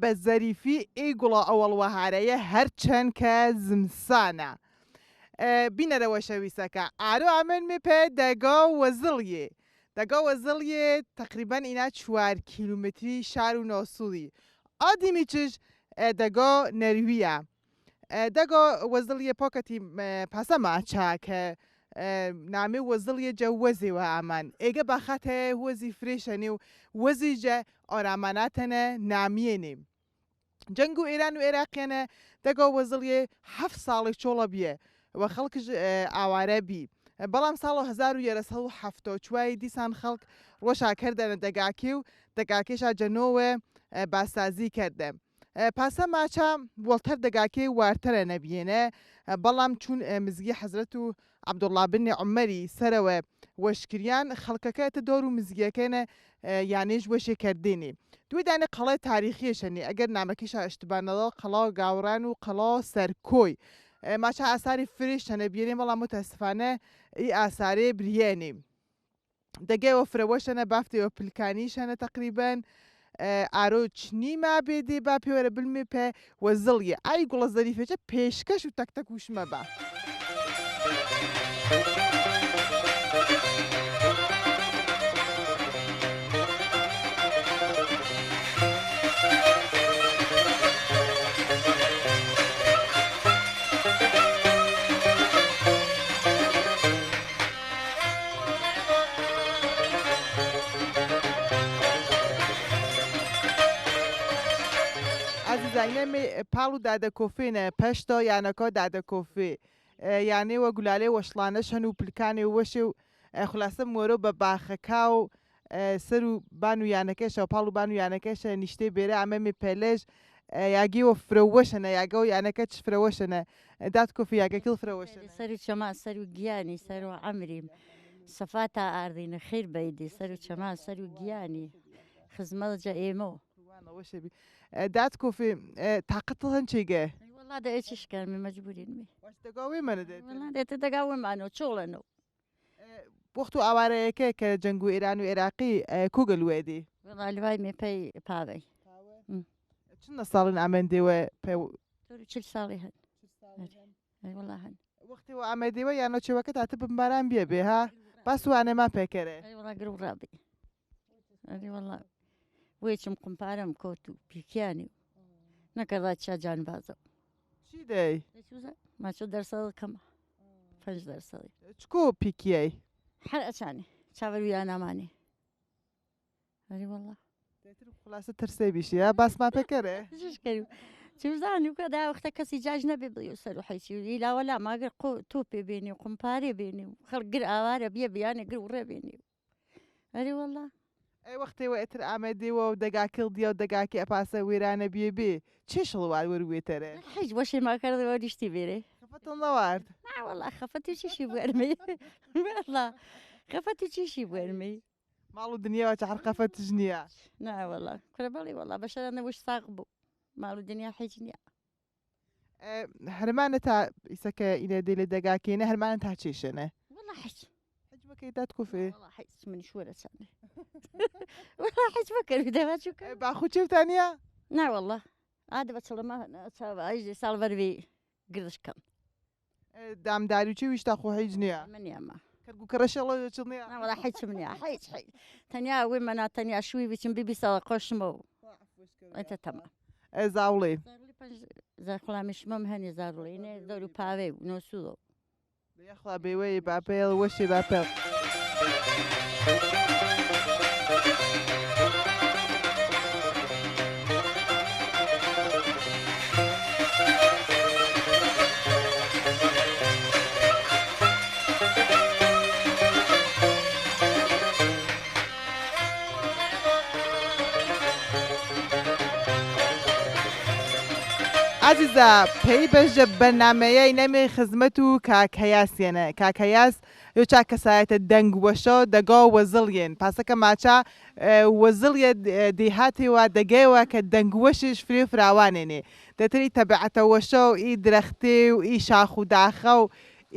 بە زەریفی ئەی گوڵە ئەوەڵوەهارەیە هەرچەند کە زمسانە. بینەرەوە شەویستەکە ئارۆ ئەمن مپێ دەگا وەزڵیێ. دەگا وەزڵیێ تقریبان ئینا 4 کیلومتری شار و نۆسوڵی. ئادیمیچش دەگا نەرویە. دەگا وەزڵیە پۆکەتی پاسە ماچا کە نامێ وەزڵیە جە وەزێوە ئامان. ئێگە بەخاتە وەزی فرێشەنێ و وەزیجە ئۆراماناتەنە نامێنێ. جەنگ و ئێران و عێراقیانە دەگا وەزڵیە 7 ساڵی چۆڵە بیە وە خەڵکش ئاوارە بی. بەڵام ساڵ 1970 دیسان خەڵک ڕۆژا کردەنە دەگاکی و دەگاکێشا جەنۆوە باسازی کردە. پاسە ماچە وەڵتەر دەگاکەی وارترە نەبیێنە بەڵام چون مزگی حەزرەت و عەبدوڵڵا بن عومەری سەرەوە وەشکریان خەڵکەکەتە دۆر و مزگیەکەنە یانێژ وەشێکردێنێ. دوێ دانێ قەڵای تاریخیەشەنێ ئەگەر نامەکەیشا ئشتبانەوە قەڵا گاوران و قەڵا سەرکۆی. ماچە ئاساری فرێشتەنە بێنێ بەڵام متەسفانە ئی ئاسارێ بریێنێ. دەگەیەوە فرەوەشەنە بافتەوە پلکانیشەنە تەقریبەن ئارۆ چنیما بێدێ با پێوەرە بلمێ پێ وەزڵیە. ئای گوڵە زەریفێکە پێشکەش و تەکتەک وشمە بە. زینەمێ پاڵ و دادەکۆفێنە پەشتە یانەکە دادەکۆفێ یانێوە گولالێ وەشڵانەش هەن و پلکانێ وەشێ و خولاسە مۆرە بە باخەکا و سەر و بان و یانەکەشە و پاڵ و بان و یانەکەشە نیشتەی بێرە ئەمەمێ پێلێژ یاگیوە فرەوەشەنە یاگە و یانەکە چ فرەوەشەنە دادکۆفی یاگەکیڵ فرەوەشە سەر و چەمان سەر و گیانی سەر و عەمریم سەفا تا ئاردینە خیر بەیدی سەر و چەمان سەر و گیانی خزمەتجە ئێمەوە دادکۆفی تااقەتڵ هەن چێگە والله دا ئێچش کارمی مەجبورینمی دەگاوێ منە دێتە دەگاومانەوە چۆڵەنەوە وەخت و ئاوارەیەکە کە جەنگ و ئێران و عێراقی کوگەلوێدی لەوای مێپەی پاوەی چندە ساڵن ئامەندێوە پێ 40 ساڵی هەن والله هەن وەختی و ئامەدەوە یان نەچێوەکە تاتە بمباران بێ بێ ها باسوانێما پێکەرێ والله گرو ڕابی والله وێچم قمپارەم کۆت و پیکیانی و نەکەڕات چا جانبازە چی دەی ماچۆ دەرسەڵ کەمە 5 دەرسەڵی چکۆ پیکیەی هەر ئەچانی چاوەرویان نامانی هەری والله خلاصە ترسێ بیشە باسما پێکەرێ چزانی و کە دا وەختە کەسی جاج نەبێ بڵێ و سەر و حیچی و لاوە لا ماگەر تۆ پێ بێنی و قمپارێ بێنی و خەڵک گر ئاوارە بێ بیانێ گر و ڕێ بێنی و هەری والله ئەی وەختەوە ئێتر ئامەدەوە و دەگاکڵ دیە و دەگاکی ئەپاسە وێرانە بێ بێ چێ شڵوار وەروێتەرە هیچ بۆشێ ماکردەوە دیشتی بێرێ خەفەتم نەوارد والله خەفەتی چیشی بوەرمی والله خەفەتی چیشی بوەرمی ماڵ و دنیاوە چە هەر خەفەتش نییە نا والله کورە بەڵی والله بەشەرە نەوش ساق بوو ماڵ و دنیا هیچ نییە هەرمانە تا ئیسەکە ئینە دێ لێ دەگاکێنە هەرمانە تا چێشەنە والله هیچ حجمەکەی دادکۆفێ والله هیچ منیش وەرە چانێ والله هیچ بەکەروی دەوا چووکە باخوچێوتانە نا والله عادە بە چڵەما ئەیژێ ساڵ بەروی گردشکەم دامداری و چی ویشتا خۆ هیچ نییە منیەمە کەرگو کەڕەشەڵە چ نییە والله هیچم نییە هیچ تەنیا ئەوەی مەنا تەنیا شووی بچم بیبی ساڵە قۆشمەوە ئەتە تەمام زاوڵێ زەخڵامیشمەم هەنێ زارڵێنێ دەور و پاوێ و نۆسووڵە یەخڵا بێوەی باپێڵ وەشی باپێڵ عزیزە پێی بەژە بەرنمەیە نەمێ خزمەت و کاکەیاسێنە کاکەیاس یۆ چا کەسایەتە دەنگ وەشە دەگا وەزڵێن پاسەکە ماچە وەزڵیە دێهاتێوە دەگەیەوە کە دەنگوەشش فرێ فراوانێنێ دەتری تەبعەتە وەشە و ئی درەختێ و ئی شاخ و داخە و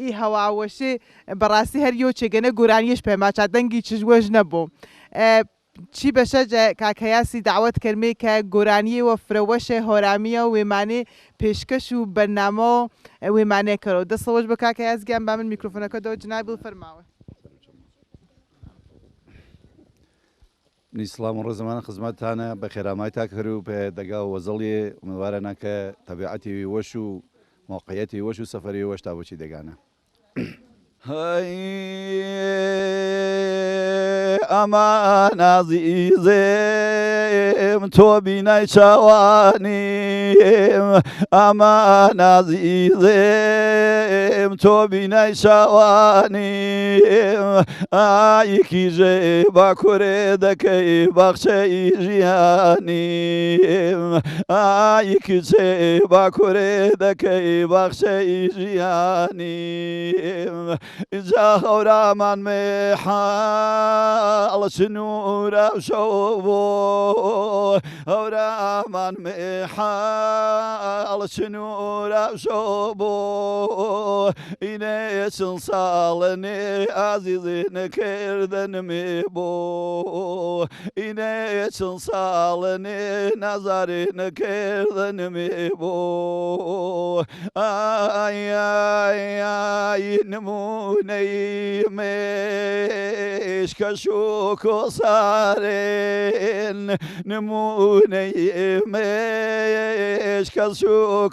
ئی هەواوەشێ بەڕاستی هەر یۆ چێگەنە گۆرانیش پێ ماچە دەنگی چژوەژ نەبوو چی بەشە کاکەیاسی داوت کەرمێ کە گۆرانی و فرەوەشە هۆرامیە و وێمانێ پێشکەش و بەرنامە وێمانێکەوە دەسەوەش بە کاکەیاز گیان با من میکرۆفۆنەکەەوە جناب فەرماوە. نیسلام و ڕێزەمانە خزمەتتانە بە خێرامای تاکەر و پێ دەگا و وەزەڵیێ ئومێدوارەنە کە تەبیعەتی وەش و موقعەتی وەش و سەفەری وەش تا بۆچی دەگانە. ئەمان ئازیزێم تۆ بینای چاوانیم ئەمان ئازیزێم تۆ بینای چاوانیم ئایکی ژێ باکوورێ دەکەی باخچەی ژیانیم ئایکی چێ باکوورێ دەکەی باخچەی ژیانیم جا هەورامان مێحاڵ چنوورە شەو بۆ هەورامان مێحاڵ چنوورە شەو بۆ ئینێ چن ساڵنێ ئازیزێ نەکردنمێ بۆ ئینێ چن ساڵنێ نازارێ نەکردنمێ بۆ ئای نمونەی مێشکەش و کۆسارێن نمونەی مێشکەش و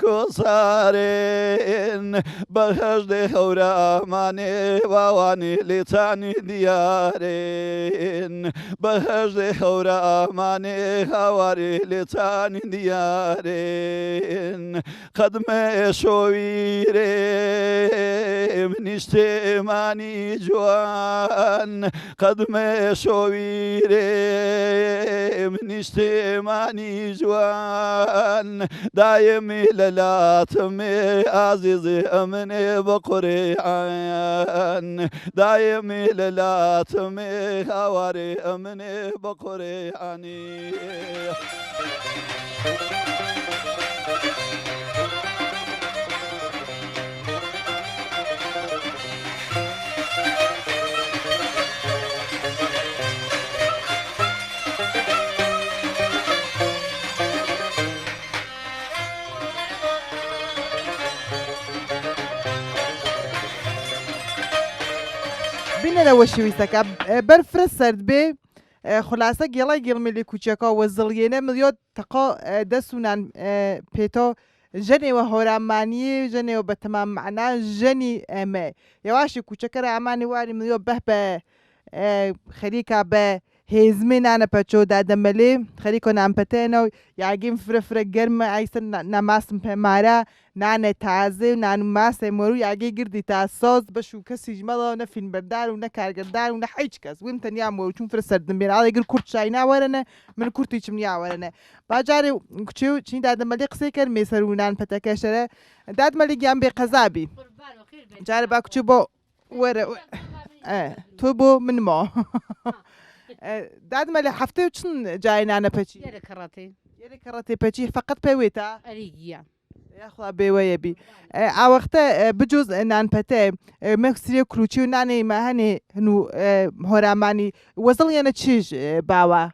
کۆسارێن بەهەشدێ هەورامانێ باوانی لێتانی دیارێن بەهەشدێ هەورامانێ هاوارێ لێتانی دیارێن قەدمێ شۆویرێم نیشتێمانی جوان قەدمێ شۆویرێم نیشتێمانی جوان دایەمی لەلاتمێ ئازیزێ ئەمنێ بە قورێعان دایەمی لەلاتمێ هاوارێ ئەمنێ بە قورێعانی بینەرەوە شویستەکە بەرفرە سرد بێ خلاصە گێڵای گێڵمێلی کوچەکە وەزڵیێنە ملیۆ تەقا دەسونان پێتۆ ژەنێوە هۆرامانیە ژەنێوە بە تەمام معنا ژەنی ئەمە یەواشی کوچەکەرە ئەمانی واری ملیۆ بەه بە خەریکا بە هێزمێ نانە پەچۆدا دەمەلێ خەریکۆ نانپەتێنەوە یاگیم فرە گەرمە ئایسە ناماسم پێمارە نانە تازێ و نان و ماسێ مۆرو یاگەی گردی تا سۆز بەش و کەسیش مەڵەوە نە فیلمبەردار و نە کارگەردار و نە هیچ کەس ویم تەنیا مۆ چون فرە سەردم بێن ئاڵێگر کورت شای ناوەرەنە من کورتیچم نیاوەرەنە باجارێ کچێ و چین دادەمەلێ قسەی کرد مێسەر و نانپەتەکەشەرە دادمەلی گیان بێ قەزابی جارە با کچێ بۆ وەرە تۆ بۆ منمۆ دادمەلێ هەفتەی و چن جای نانە پەچی یەرە کەڕەتێ پەچی فقط پێوێتە ئەریگیە یاخوا بێوەیەبی ئاوەختە بجۆز نانپەتە مەکسریە کروچی و نانێ مەهەنێ هەنوو هۆرامانی وەزڵیانە چیش باوە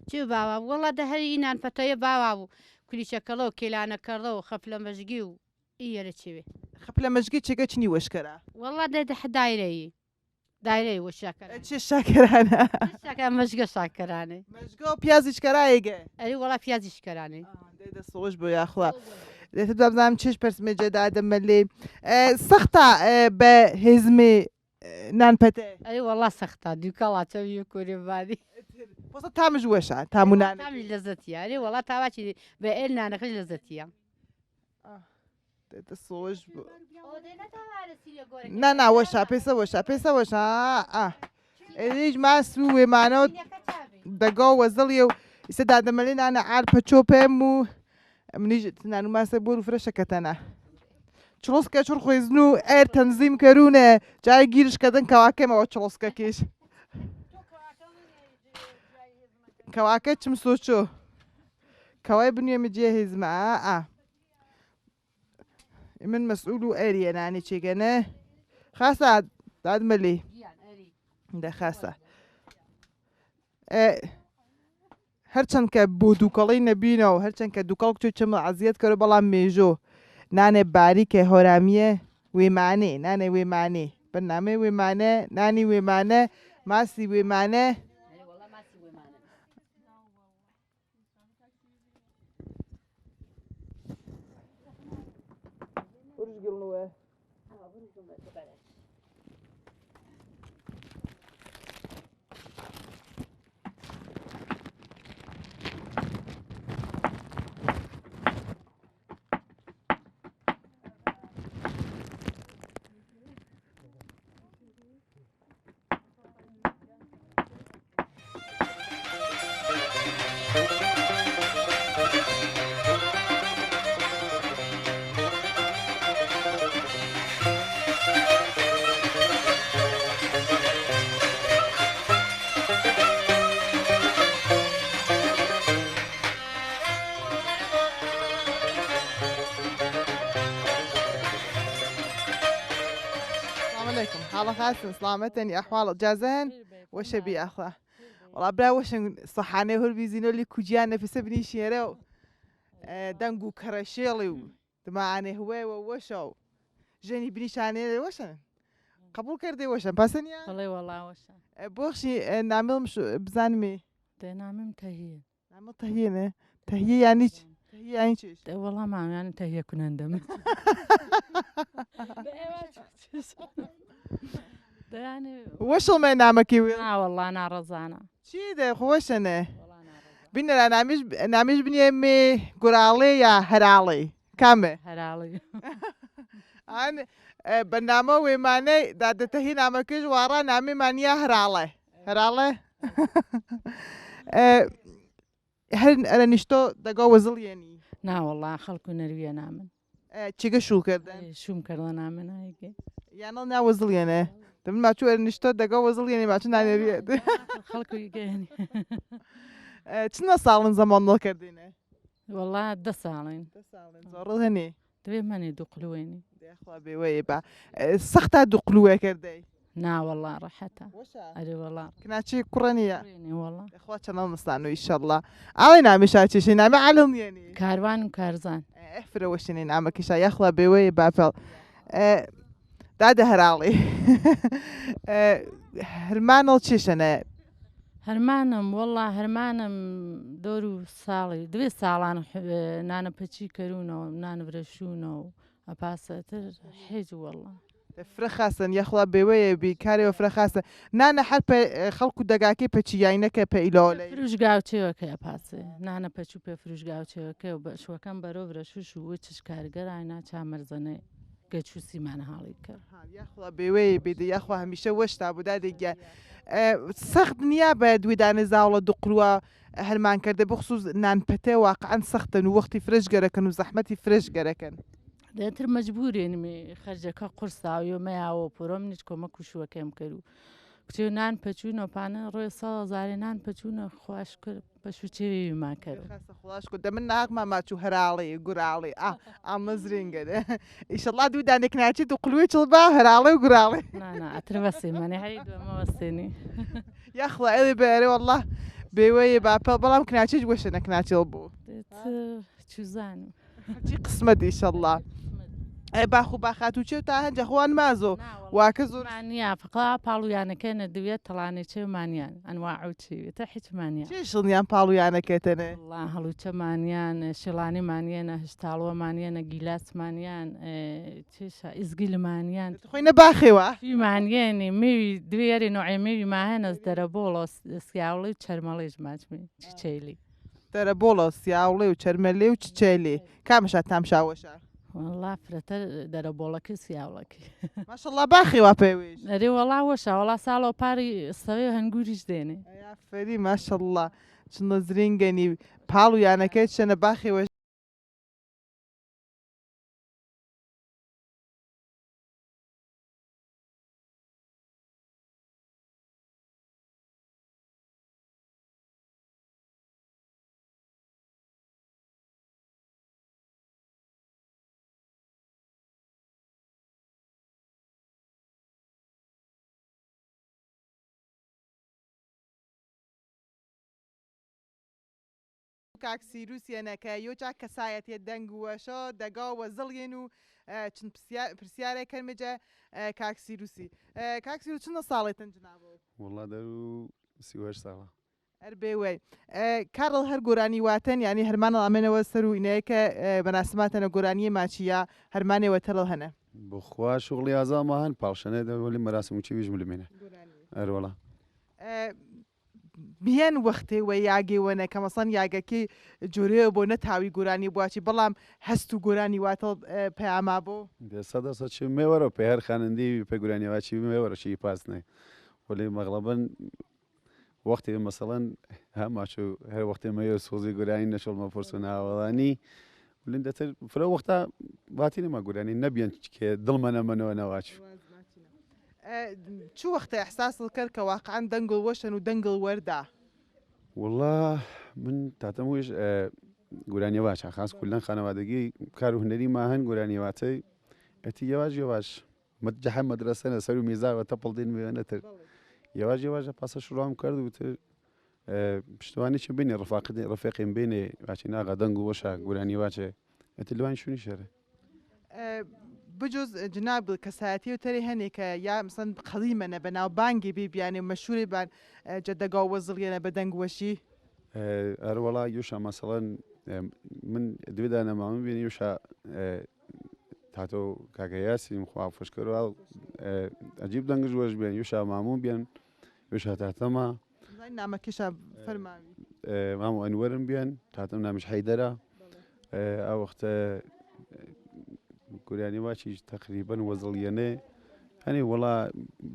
چی باوە وەڵا دە هەری نانپەتەیە باوا بوو کولیچەکەڵە و کێلانەکەڕە و خەفلە مەژگی و ئیەرە چێوێ خەپلە مەژگی چێگە چنی وەشکەرە وەڵا دە دایرەیە دایرەی وەشاکەرە چێ شاکەرانە مەژگە شاکەرانێ مەژگە و پیازیش کەرایەگە ئەری وەڵا پیازی شکەرانێ دەسۆش بۆ یاخوا دێتە دەبزانم چێش پەرسمێجەدا دەمەلێ سەختە بە هێزمێ نانپەتێ ئەری وەڵا سەختە دووکەڵاتەوی کۆرێبادی پۆسە تامژ وەشە تامونان تامی لەزەتیە ئەری وەڵا تاواچی بە ئێل نانەکەی لەزەتیە سۆش نا ناوەشا پێسە وەشە پێسە وەشە ئەریش ماس و وێمانەوە دەگا و وەزڵیە و ئیسە دادەمەلێ نانە ئارپە چۆ پێم و منیش نان و ماسە بۆ و فرەشەکەتەنە چڵۆسکە چڕ خوێزن و ئەر تەنزیم کەرونە جای گیرشکەدن کەواکەمەوە چڵۆسکەکیش کەواکە چم سۆچۆ کەوای بنوێمە جێ هێزمە من مەسئول و ئەریە نانی چێگەنە خاسە دادمەلێ دەخاسە هەرچەند کە بۆ دووکەڵی نەبینەوە هەرچەند کە دووکەڵ چمە عزیەت کەرە بەڵام مێژۆ نانێ باریکە هۆرامیە وێمانێ نانێ وێمانێ بەنامێ وێمانە نانی وێمانە ماسی وێمانە عليكم حالة خاصة سلامتني أحوال جازان وش بي أخلا والله برا وش صحانة هو بيزينو لي كوجيانا في سبني شيرو دنگو كراشيلي دماعني هو ووشو جاني بنيشاني وشن قبول كردي وشن باسنيا والله وش بوخشي نعمل مش بزانمي نعمل تهيئ نعمل تهيئة تهيئ يعني تهيئ يعني شيء والله ما يعني تهيئ كنا ندم يعني وش ما نعمل كيوي والله أنا رزانة شي ده خوش أنا بينا نعمش بني قرالي يا هرالي كامل هرالي أنا بنامه وماني داد تهي نعمكش ورا نامي مانيا هرالي هرالي هل أنا نشتو دقو وزل يعني والله خلكو نروي نامن چیگه شو کردن شوم کردن نامن هایگه یعنی نه وزل یعنی تمام ما شو نشتو دقو وزل يعني ما شو نانيريد خلكو يعني چنا سالن زمان کردینه والله 10 سالين زور هني تبي ماني دقلويني داخله بويبا سخته دقلوه كردي والله راحتها وشا أدي والله كناتشي كورانية والله اخواتنا نستانو ان شاء الله علينا مشاتي شي نعم علم يعني كاروان وكارزان افرا وشني نعم كيشا يخلا بويبا فل دادا هرالي هرمانو تشيشنا هرمانم والله هرمانم دورو ساڵی 2 ساڵان نانە پەچی کەروونەوە نانە برەشوونەوە ئەپاسەتر حێج والله فرخاسن يخلا بوي بكاري وفرخاسن نانا حتى خلقو دقاكي بتشياينك بإيلولي فروش گاوچێوەکە ئەپاسێ نانە پەچ و پێ فروش گاوچێوەکە و بەشوەکەم بەرۆ برەشوش و وچش کارگەراینا چامەرزەنێ گەچووسیمان حاڵی کرد يخلا بوي بدي يخوا هميشه وشتا بودا ديجا سخت نيابة دويدان زاولة دقلوا هرمان كرده بخصوص نان بته واقعا سختن ووقتي فرش جركن وزحمتي فرش جركن دەتر مەجبورێنمی خەرجەکە قورسا و یۆمەیاوە پۆرۆ منیش کۆمەک و شووەکەم کرد و کچێ نان پەچوونە پانە ڕۆی 100,000 نان پەچوونە خوش کرد بە شوچێویمان کرد خلاص كنت من ناق ما شو هرالي قرالي مزرين كده ان شاء الله دويدانك ناتي تقلوي تلبا هرالي وقرالي نا اتربسي ماني حريد وما وسيني يا اخلا الي باري والله بيوي بابا بلا ممكن اتشج وش انك ناتي البو شو زانو تي قسمتي ان شاء الله باخو باخاتو چێ تا هەنجە خوان مازۆ واکە زۆر مانیا فقا پاڵویانەکە دەوێت تەڵانێ چێمانیان ئەنواع و چی تە هیچمانیان چێشڵیان پاڵویانەکەتەنێ والله هەڵوچەمانیان شێڵانیمانیانە هشتاڵوەمانیانە گیلاسمانیان چێشە ئیزگیلمانیان خۆی نەباخێوە فیمانیێنی میوی دوێری نوعی میوی ماهێنەس دەرەبۆڵۆ سیاوڵی و چەرمەڵیش ماچمی چیچەیلی دەرە بۆڵۆ سیاوڵێ و چەرمەلێ و چچێلی کامشات تامشاوەشە والله فرەتە دەرەبۆڵەکە سیاوڵەکە ماشەڵڵا باخێوا پێویش ئەرێ وەڵا وەشە وەڵا ساڵۆ پاری سەوێ هەنگوریش دێنێ فەری ماشەڵڵا چنە زرینگەنی پاڵویانەکەی چەنە باخێوە کاکسیروسیەنەکە یۆجا کەسایەتێ دەنگ وەشە دەگاوە زڵێن و چند پرسیارێک کەرمێجە کاکسیروسی کاکسیرو چنە ساڵێتن جنابۆ والله دەرو 38 ساڵە هەربێوێ کارڵ هەر گۆرانی واتەن ینی هەرمانە ئەمێنەوە سەر و ئینەیەکە بەناسماتەنە گۆرانیە ماچیە هەرمانێوە تەڵ هەنە بخوا شغڵی ئازاما هەن پاڵشەنە دەوەلی مەراسم و چیویژ ملمێنە ئەروەڵە بیان وەختێ وە یاگەوەنە کە مەسەن یاگەکەی جۆرەیە بۆ نەتاوی گۆرانی بواچی بەڵام هەست و گۆرانی واتە پەیاما بۆ سەدەسە چ مێوەرە پێ هەر خانندی پێ گورانیواچی مێوەرەشی پاسنێ ولی مەغڵەبن وەختی مەسەڵەن هەماچ و هەر وەختی مەیە سۆزی گورانی نەشڵمە پرس و ناوەڵانی ولین دەتر فرە وەختا باتی نەما گورانی نەبیێن کێ دڵمە نەمەنەوە نەواچ چ وەختە ئەحساست کرد کە واقعان دەنگڵ وەشن و دەنگڵ وەردا والله من تاتەمویش گورانیێواچە خاس کولەن خانەوادەگی کار و هونەری ما هەن گورانیێواتەی ئەتی یێواژ یێواش جەحە مەدرسەنە سەر و میزاوە تەپڵدین وێنەتر یێواژ یێواژە پاسە شڕام کرد وتر پشتوانی چ بینێ ڕفێقیم بینێ واچی ناغا دەنگ و وەشە گورانیێواچێ ئەتی لەوان شوونی شێرە بجۆز جناب کەسایەتی و تەری هەنێکە یا مەسەن قەڵیمەنە بە ناو بانگی بیبیانێ مەشهوری بان جەدەگا وەزڵیەنە بە دەنگ وەشی هەروەڵا یوشە مەسەڵەن من دوێدا نەماون بینی یوشە تاتۆ کاکە یاسیم خوا فشکەوە ئەجیب دەنگش وەش بێن یوشە مامون بێن یوشە تاتەمە نامەکەشە فەرماوی مامۆ ئەنوەرم بێن تاتەم نامیش حەیدەرە ئەو وەختە گورانی واچی تقریبا وەزڵیەنێ هەنێ وڵا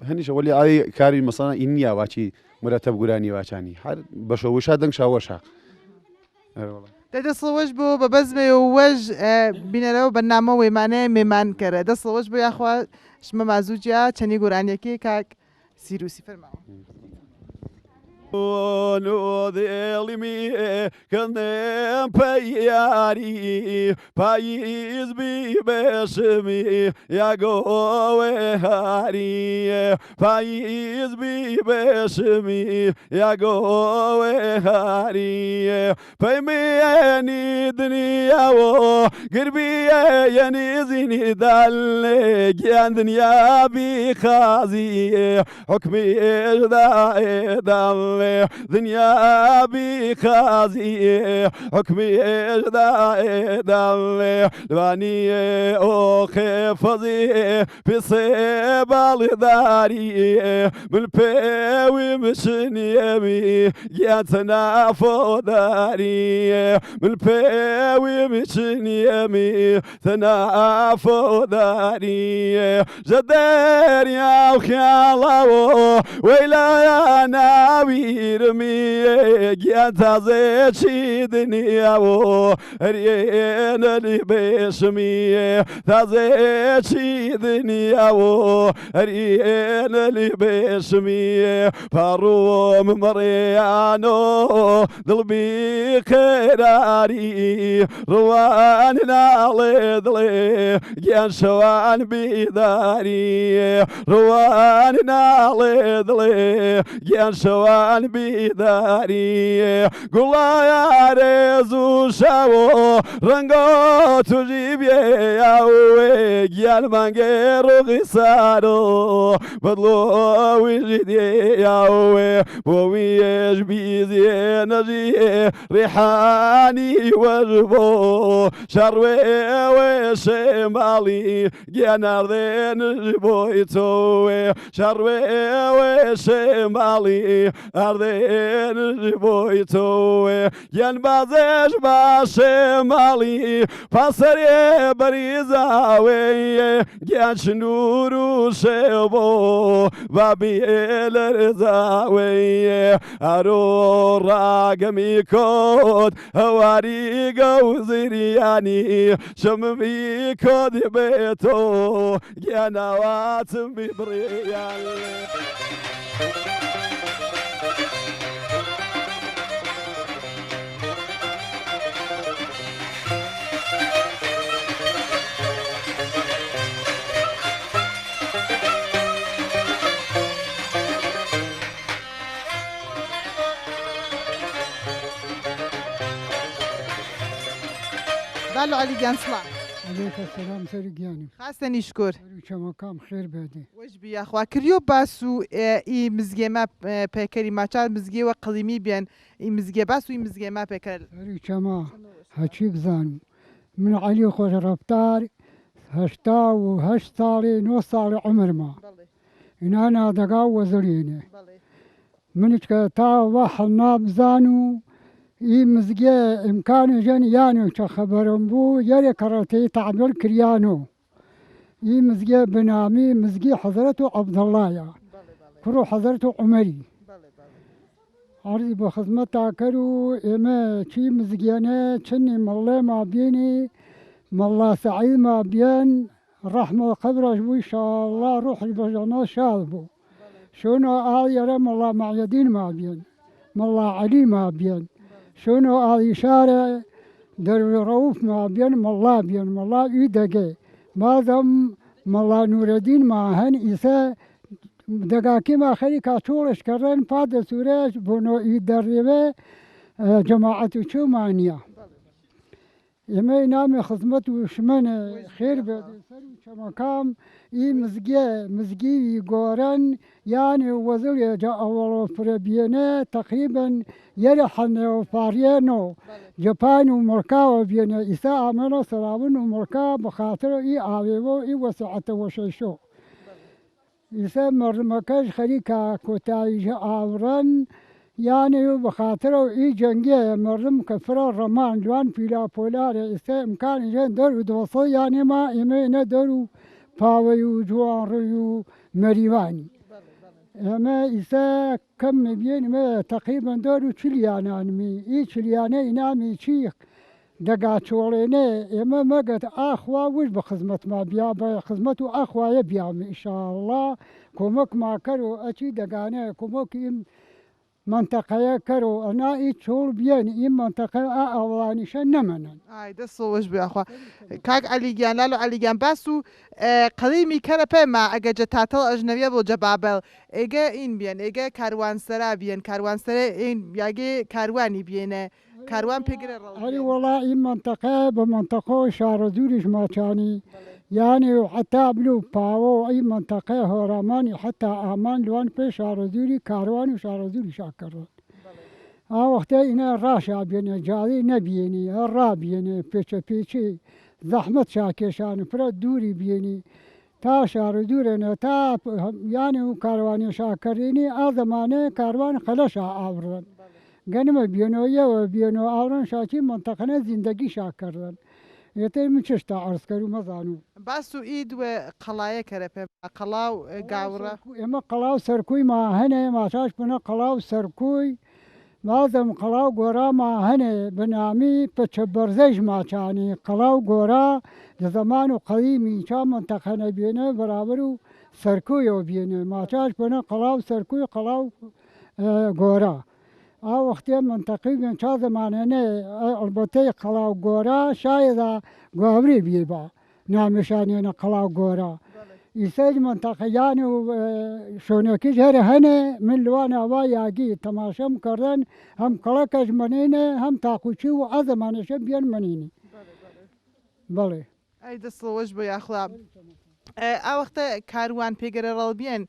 هەنیشە وەلی ئای کاری مەسەڵەن ئینیا واچی مرەتەب گورانی واچانی هەر بەشەوەشا دەنگ شاوەشە دەدەسڵەوەش بۆ بە بەزمێ و وەژ بینەرەوە بەنامە وێمانەیە مێمان کەرە دەسڵەوەش بۆ یاخوا شمە مازووجیا چەنی گۆرانیەکەی کاک سیروسی فەرماوە دێڵمی کەنێم پەیاری پاییز بی بێشمی یاگۆوێ هاری پاییز بی بێشمی یاگۆوێ هاری پەیمێنی دنیاوە گربیە یەنی زینی دەلێ گیان دنیا بیخازی حکمی ئێژدائێدەڵ دنیا بیخازی حکمی ئێژدائێدەڵێ لوانیە ئۆخێ فەزی پسێ باڵێداری من پێوی مشنیەمی گیان تەنافۆداری من پێوی مشنیەمی تەنافۆداری ژەدەریا و خیاڵەوە وەیلایە ناویرمی گیان تازێکی دنیاوە هەرێنەلی بێشمی تازێکی دنیاوە هەرێنەلی بێشمی پاڕۆم مەڕێیانۆ دڵبی خێراری ڕوان ناڵێ دڵێ گیان شەوان بیداری ڕوان ناڵێ دڵێ گیان شەوان بیداری گوڵایارێ زوو شەوە ڕەنگۆ توژی بێیاوێ گیان مانگێ ڕۆغی سارۆ بەدڵۆویژی دێیاوێ بۆ ویێش بیزیێنەژی ڕێحانی وەژ بۆ شەڕوێوێ شێماڵی گیاناردێنش بۆی تۆوێ شەڕوێوێ شێماڵی ئاردێنش بۆی تۆوێ گیان بازێش باشێ ماڵی پاسەرێ بەریزاوێ گیان شنور و شێ بۆ بابیێ لەرزاوێ ئارۆ ڕاگەمی کۆت هەواری گەوزریانی شەممی کۆدی بێتۆ گیاناواتم بیبڕیان لالو علی گیان سلام عليك السلام سرقياني خاستنی شکر سرق مقام خير بادي وش بیا خوا کریو باسو ای مزگی ما پیکری ماچال مزگی و قلیمی بیان ای مزگی باسو ای مزگی ما پیکر سرق ما هاتشيك زانو من علي خوش رفتار هشتا وهشت صالي نص صالي عمر ما إن أنا دقا وزريني من تا واحد ناب زانو ای مزگی امکان جن یانو چه خبرم بو یری کرتی تعبیر کریانو ای مزگی بنامی مزگی حضرت عبدالله یا کرو حضرت عمری عرضی به خدمت کرو اما چی مزگیانه چنی مله ما بینی مله سعید ما بین رحمه قبرش بو انشاءالله روحی بجانا شاد بو شونو آل یره مله معیدین ما بین مله علی ما بین شونو آل شارع در روف ما بین ملا بین ملا ایدگه مادم ملا نوردین ما هن ایسا دقاکی ما خیلی کاتولش کردن پاد سورش بونو اید در ریوه جماعتو چو مانیا اما نام خدمت و شمن خیر بده سر و مقام ای مزگی گورن یعنی وزیر جا اولو فربینه تقریبا یرحن و فارینو جپان و مرکا و بینه ایسا آمنو سلامون و مرکا بخاطر ای آویو ای وسعت و شیشو ایسا مرمکش خریکا کتایج آورن یعنی بخاطر ای جنگی مردم کفر رمان جوان پیلا پولار ایسا امکان جن در دوسو یعنی ما ایمه درو پاویو جوان ریو مریوانی اما ایسا کم میبین ما تقریبا دارو چلیانان می ای چلیانه اینامی چیخ دقا چولینه اما مگد اخوا وش بخدمت ما بیا با خدمت و اخوای بیام انشاءالله کمک ما کرو اچی دقانه کمک این منطقه کرو انا ای چول بیان این منطقه اولانیش نمنن ای دست وش بیا خوا کاک علی گیان لالو علی گیان باسو قلیمی کره په ما اگه جتاتل اجنبیه بو جبابل اگه این بیان اگه کاروانسرا بیان کاروانسرا این یاگه کاروانی بیانه کاروان پیگره ای والله این منطقه به منطقه شاردوریش ماچانی یعنی حتی بلو پاو این منطقه هرمانی حتی آمان لوان په شاردوری کاروان و شاردوری شاکرد وقتی اینا راشا بینه جالی نبینی را بینه پیچی زحمت شاکشان پر دوری بینی تا شاردور نه تا یعنی کاروانی شاکرینی آزمانه کاروان خلشا آوردن گنم بینو یا بینو آورن شاکی منطقه زندگی شاکردن یه من چشتا عرض کرو مزانو باسو اید و قلایه کره په قلاو گاوره اما قلاو سرکوی ما هنه ما شاش بنا قلاو سرکوی مازم قلاو گورا ما هنه بنامی پچبرزش ما چانی قلاو گورا زمان قدیمی چا منطقه نبینه برابرو سرکوی و بینه ما شاش بنا قلاو سرکوی قلاو گورا وقتی منطقی بین چا زمانه نه البته قلاو گورا شاید گاوری بی با نامشانی نه قلاو گورا ایسای منطقه یعنی شونکی جهر هنه من لوان آوا یاگی تماشم کردن هم کلکش منینه هم تاقوچی و از زمانش بیان منینی بله ای دست وش بیا خوا وقت کاروان پیگره رال بیان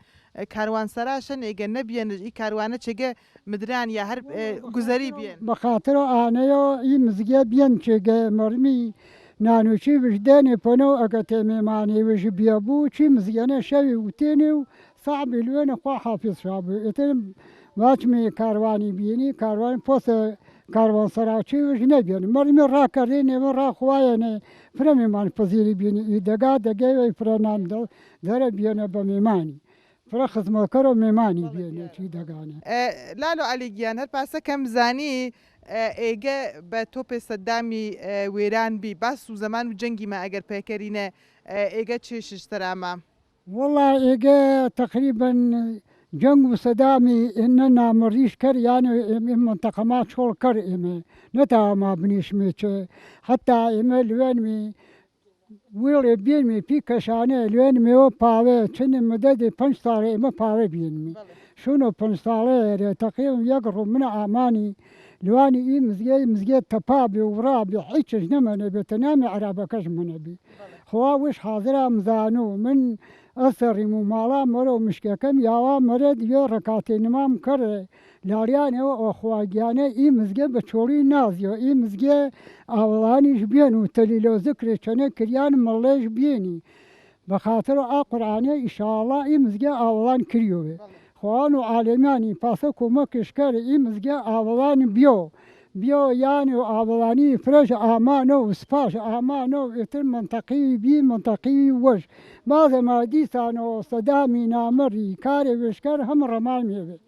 کاروان سراشن اگه نبین ای کاروانه چگه مدران یا هر گذری بیان بخاطر آنه یا این مزگه بیان چگه مرمی نانوچی وجدانی پنو اگه تیمیمانی وش بیابو چی مزگانه شوی و تینی و صعب الوین خواه حافظ شابو اتن واچمی کاروانی بینی کاروان پس کاروان سراچی وش نبین مرمی را کردینی و را خواهینی فرمیمان پذیری بینی ای دگه وی فرنام داره بیانه بمیمانی فرخت ما کرو میمانی بیانه چی دگانه لالو علی گیان هر پاسه کم زانی ایگه به توپ صدامی ویران بی بس و زمان و جنگی ما اگر پیکرینه ایگه چیشش تراما والله ایگه تقریبا جنگ و صدامی ایننا مریش کر یعنی این منطقه ما چول کر ایمه نتا ما بنیش میچه حتی ایمه لوین می ویل بین می پی کشانه لوین می و پاوه چنین مدد 5 ساله ایمه پاوه بین می شونو 5 ساله تقریبا یک رو من آمانی لوانی ئی مزگێ تەپابێ و ڕابێ هیچش نەمەنە بێتە نامی عرابەکەش منەبی خوا وش حاضرا مزانۆ من ئەسەڕیم و ماڵا مەرە و مشکەکەم یاوا مەرە دیگە ڕکاتێ نمام کەڕێ لاریانەوە ئۆخواگیانە ئی مزگە بە چۆڵی نازیەوە ئی مزگێ ئاوەڵانیش بێن و تەلیلە زکرێ چەنە کریان مەڵێش بێنی بە خاتر ئا قورعانێ ئیشاءڵڵا ئی مزگە ئاوەڵان کریۆوێ خوان و عالەمانی پاسە کۆمەکشکەر ئی مزگە ئاوەڵان بیۆ یانی و ئاوەڵانی فرەش ئامانە و سپاش ئامانە و ئێتر منتەقی بی منتەقی وەش بازەما دیسانەوە سەدامی نامەڕی کارێ وێشکەر هەم ڕەمامێوێ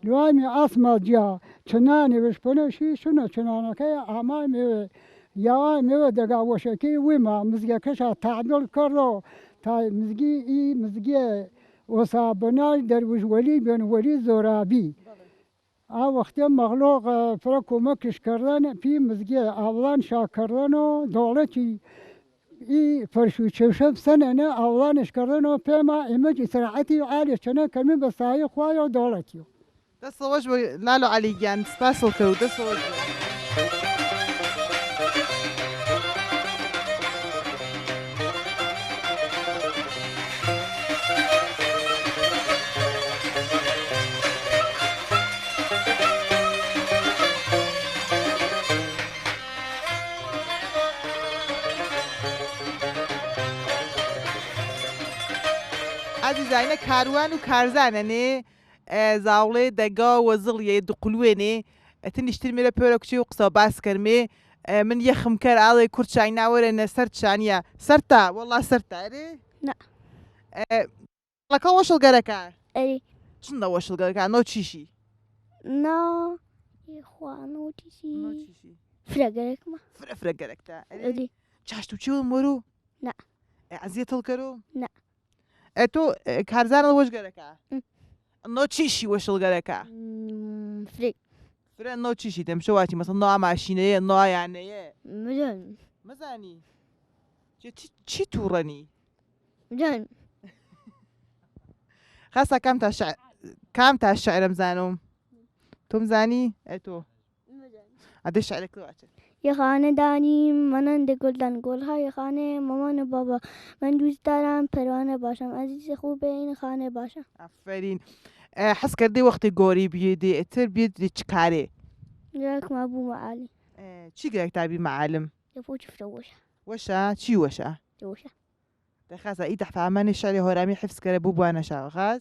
لوامی ئاسما جیا چنانێ وێشپەنەشی شونە چنانەکەی ئامامێوێ یاوامێوە دەگا وەشەکەی وێما مزگەکەشا تعبیڵ کەڕەوە تا مزگی ئی مزگێ وەسا بەناش دەروژوەلی بێنوەلی زۆرابی ئا وەختێ مەغلۆق فرە کۆمەکشکردن پی مزگێ ئاوڵان شاکردنەوە دەوڵەتی ئی فەرش و چێشە بسەنەنە ئاوڵانشکردنەوە پێما ئێمەجی سرعەتی عالێ چەنە کەمی بەسایی خوایە و دەوڵەتیەوە دەستەوەش لال و عەلیگیان سپاسڵ کەوت دەستەوەش عزیزانە کاروان و کارزانەنێ زاوڵێ دەگا وەزڵیە دوقلوێنێ تنیشتر مێرە پێرە کوچی و قسە باس کەرمێ من یەخم کەر ئاڵێ کورچای ناوەرێنە سەر چانیە سەرتا وەڵا سەرتارێ لەکە وەشڵگەرەکە چندە وەشڵگەرەکە نۆ چیشی فرەگەرێکمە فرەگەرەکتە چاشت و چیوە مۆرو ئەزیە تڵکەرۆ تۆ کارزانە وەشگەرەکە نۆ چیشی وەشڵگەرەکە فرە نۆ چیشی دەمشە واتی مەسڵ نۆ ماشینەیە نۆیانەیە مەزانی چی تووڕەنی خاستە کام تا شعرم زانم تۆم زانی تۆ ئەدە شعرێک واچێت یەخانە دانیم مەنەندە گلدان گۆڵها یەخانێ مەمانە بابا من دوست دارم پەروانە باشم ئەزیزی خوب این خانە باشە ئافرین حەز کردی وەختی گۆری بێدێ ئێتر بێت چ کارێ گرێکما بوو مەعالی چی گرێک تابی مەعالم دەپۆچی فرەوەشە وەشە چی وەشە دەوشە دەخوازە ئی دەحفامانی شعری هۆرامی حفظ کەرە بوو بوانە شاوەخاز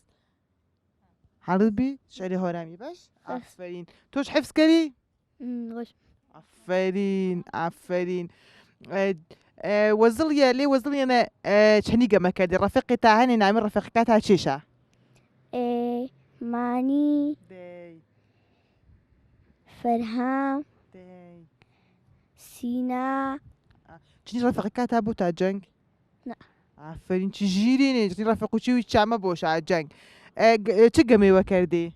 حاڵت بی شعری هۆرامی باش ئافرین تۆش حفظ کەری ئافرین وەزڵیە لێ وەزڵیەنە چەنی گەمەکەدی ڕەفیقی تا هەنێ نامی ڕەفیقەکە تا چێشە مانی فەرهام سینا چنی ڕەفیقەکە تا بوو تا جەنگ ئافرین چی ژیرینێ چنی ڕەفیق و چی چامە بۆشە جەنگ چ گەمەوە کردی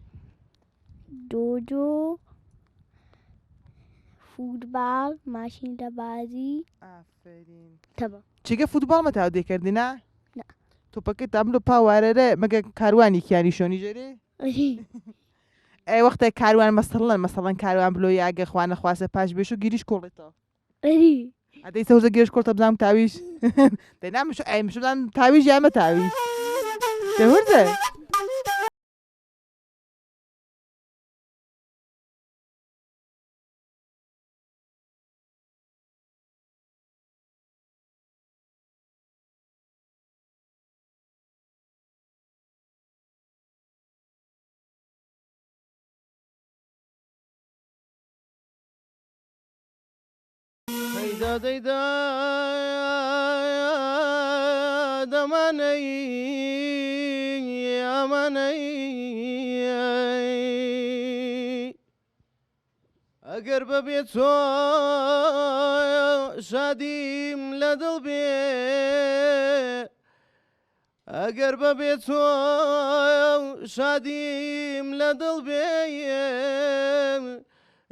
دۆجۆ فوتبال ماشینەبازی تەبە چیگە فوتباڵمە تا دێکردینا تۆپەکەی تاملو پاوارەرە مەگە کاروانی کیانی شۆنی ژێرێ وەختە کاروان مەسەڵەن کاروان بلۆ یاگە خوانە خواسە پاش بێش و گیریش کۆڵێتەوە ئەدەی سەوزە گێش کۆڵتە بزانم تاویش دەنامش ئەیمشدان تاویش یامە تاویش دەوردە دەیدا دەمانەی ئەمانەی ئەگەر بەبێت تۆ شادیم لە دڵ بێ ئەگەر بەبێت تۆ شادیم لە دڵ بێ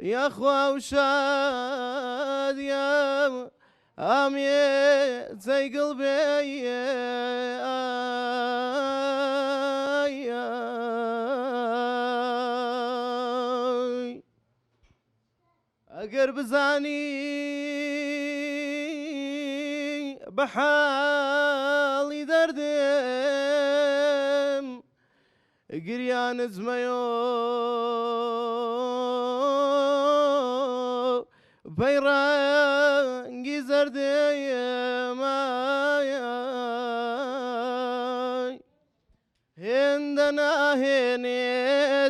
یاخوا و شادیم ئامێ جەیگڵ بێ ئەگەر بزانی بەحاڵی دەردم گریانت مەیۆ بەیڕەنگی زەردەیەمای هێندە ناهێنێ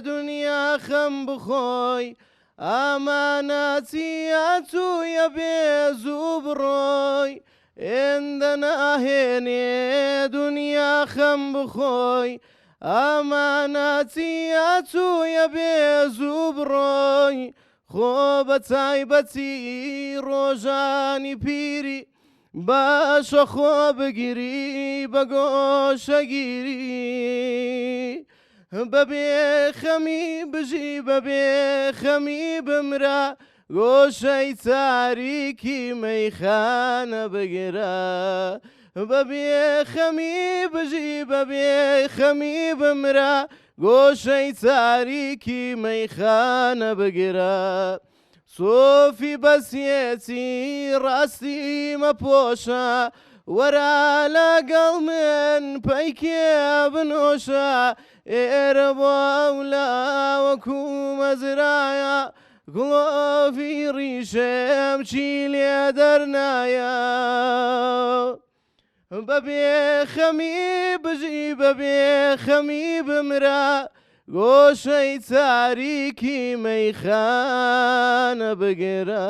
دنیا خەم بخۆی ئامانەتی ئەچوویە بێزوو بڕۆی هێندە ناهێنێ دنیا خەم بخۆی ئامانەتی ئەچوویە بێزوو بڕۆی خۆ بە تایبەتی ڕۆژانی پیری باشە خۆ بگیری بە گۆشەگیری بەبێ خەمی بژی بەبێ خەمی بمرە گۆشەی تاریکی مەیخانە بگرە بەبێ خەمی بژی بەبێ خەمی بمرە گۆشەی تاریکی مەیخانە بگرە سۆفی بەسیەتی ڕاستی مەپۆشە وەرە لەگەڵ من پەیکێ بنۆشە ئێرە بۆ ئەولاوەکو مەزرایە گڵۆڤی ڕیشەم چی لێ دەرنایە بەبێ خەمی بژی بەبێ خەمی بمرە گۆشەی تاریکی مەیخانە بگرە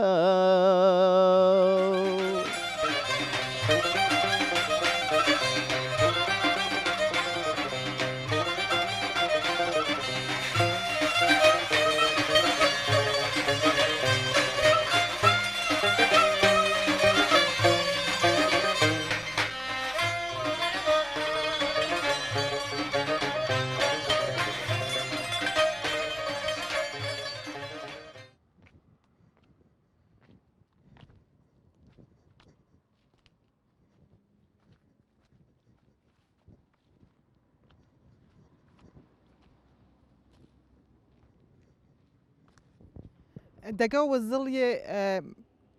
دەگە وەزڵیێ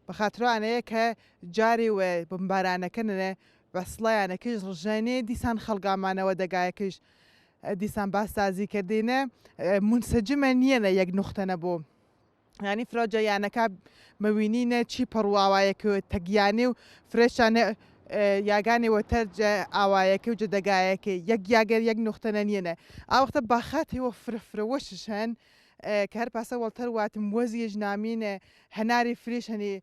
بە خاترانەیە کە جاری وێ بمبارانەکەنە بەسڵیانەکەش ڕژێنێ دیسان خەڵگامانەوە دەگایەکەش دیسان باسازی کردینە منسەجمە نییەنە یەک نوختەنە بۆ ینی فرۆجەیانەکە مەوینینە چی پەڕواوایەکە تەگیانێ و فرێشانە یاگانی وەتەرجە ئاوایەکە و جە دەگایەکە یەک یاگەر یەک نوختەنە نیەنە ئاوەختە باخاتەوە فرەوەشش هەن کە هەر پاسە وەڵتەر واتم وەزیەژ نامینە هەناری فریش هەنێ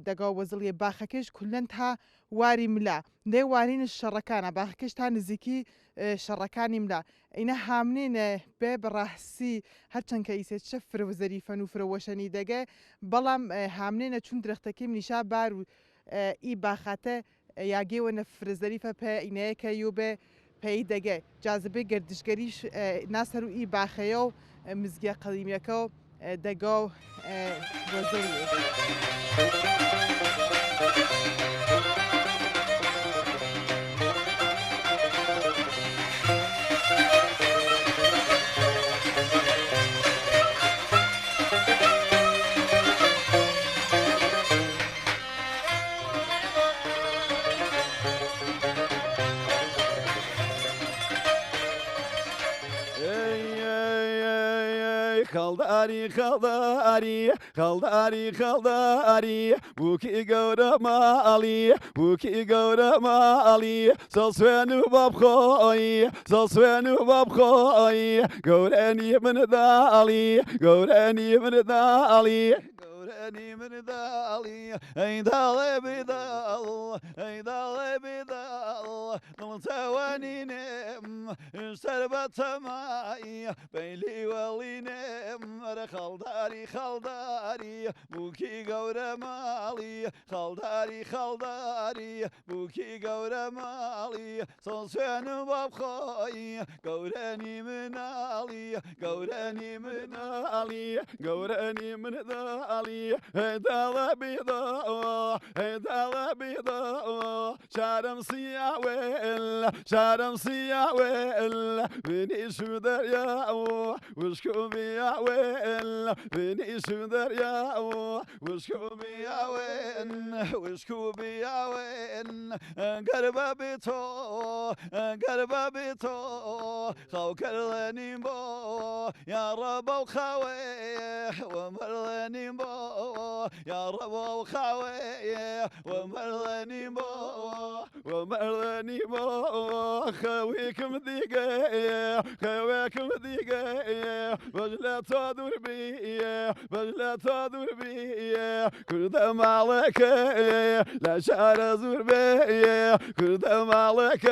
دەگا وەزڵیە باخەکەش کولەن تا واری ملا دەی وارینە شەڕەکانە باخەکەش تا نزیکی شەڕەکانی ملا ئینە هامنێنە بێ بەڕاستی هەرچەند کە ئیسێت چە فرەوەزەری فەن و فرەوەشەنی دەگە بەڵام هامنێنە چون درەختەکەی نیشا بار و ئی باخاتە یاگێوەنە فرەزەریفە پە ئینەیەکە یو بێ پێی دەگە جازبێ گردشگەریش ناسەر و ئی باخەیە و مزگە قەدیمیەکە و دەگا و وەزڵیێ خەڵداری خەڵداری خەڵداری خەڵداری بووکی گەورە ماڵی بووکی گەورە ماڵی سەڵ سوێن و بە بخۆی سەڵ سوێن و بە بخۆی گەورەنی منداڵی گەورەنی منداڵی گەورەنی منداڵی ئەی داڵێ بێداڵ ئەی داڵێ بێداڵ دڵتەوەنینێم سەر بە تەمایی بەیلی وەڵینێم ئەرە خەڵداری خەڵداری بووکی گەورە ماڵی خەڵداری خەڵداری بووکی گەورە ماڵی سەڵ سوێن و بە بخۆی گەورەنی مناڵی گەورەنی مناڵی گەورەنی منداڵی هيدا بيضاء هيدا بيضاء شرمسية ويل شرمسية ويل بني شو دريا وشكو بيا ويل بني شو دريا وشكو بيا وين وشكو بيا وين قربا بيتو قربا بيتو خاو كرلني بو يا رب وخاوي ومرلني بو يا رب وخاوي ومرلني بو ومرلني بو خويكم دقيقة خويكم دقيقة بجلة تدور بي بجلة تدور بي كردم عليك لا شعر زور بي كردم عليك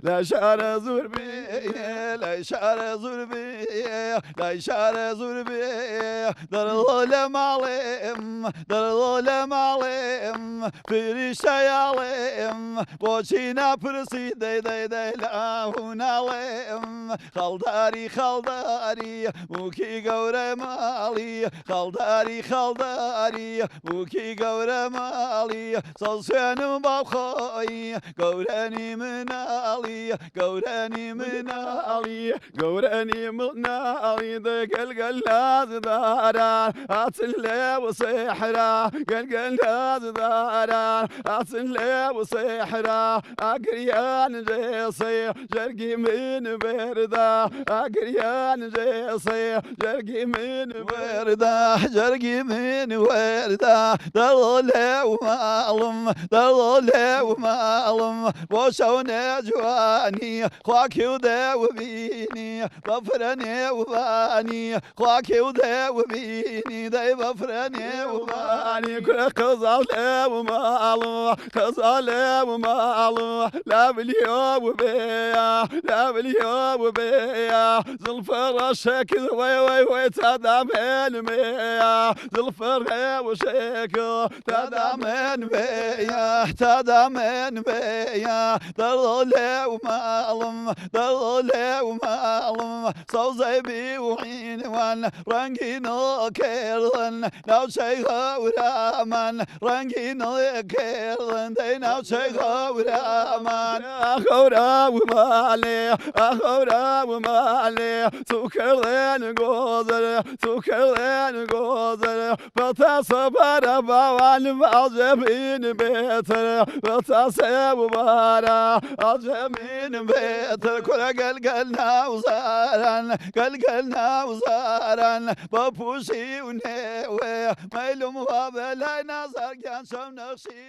لا شعر زور بي لا شعر زور بي لا شعر زور بي در الظلم عليم در الظلم عليم فريش عليم بوشينا برسي دي دي دي لا هنا عليم خلداري خلداري موكي قورة مالي خلداري خلداري موكي قورة مالي صلصانو بابخوي قوراني منالي قوراني منالي قوراني منالي دقل قلاز داران أتلي وصحرا قل قلاز داران أتلي وصحرا أقريان جيسي جرقي من بردا أقريان جيسي جرقي من بردا جرقي من وردا دلولي ومعلم دلولي ومعلم بوشوني جواني خواكي ودي وبيني بفرني وباني خواكي ودي وبيني دي بفرني وباني كل قزالي ومعلم قزالي ومعلم لا باليوم وبيا لا باليوم وبيا زلفر الشكل وي وي وي تدامين بيا زلفر وشكل تدامين بيا تدامين بيا دلولي ومعلم دلولي ومعلم صوزي بي وعنوان رنقين كيرلن ناو شيخ ورامان رنقين كيرلن دي ناو شيخ ورامان أخورا ومالي أخورا ومالي سكرلين غوزر سكرلين غوزر بتصبر بوان معجبين بيتر بتصب بارا عجبين بيتر كل قلقلنا وزارن قلقلنا وزارن بابوشي ونهوي ميلوم وابلا نظر كان شم نخشي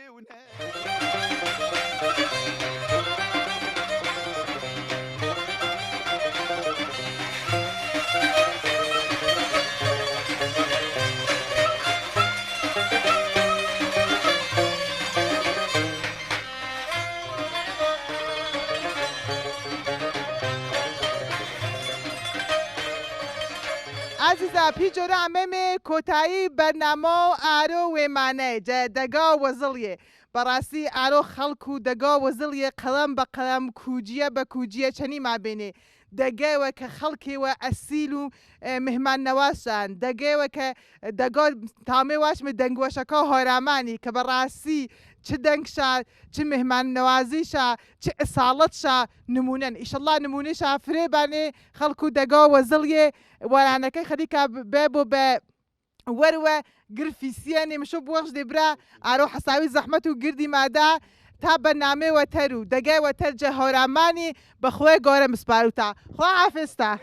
عزیزا پیجورا امام کوتایی برنامه آرو و مانه دگا وزلیه براسی آرو خلکو دگا وزلیه قلم به قلم کوجیه به کوجیه چنی ما بینه دگا و که خلکی و اصیل و مهمان نواشن دگا و که دگا تامه واش می دنگوشکا هارامانی که براسی چه دنگشا چه مهمان نوازیشا چه اصالتشا نمونن ایشالله نمونه شا فریبانه خلکو دگا وزلیه ورانكي خليكا بابو با وروة قرفيسياني مشو بوغش دبرا اروح اساوي زحمته وقردي مادا تا برنامه وترو دقاي وتر جهوراماني بخوي قورم سباروتا خو حافظتا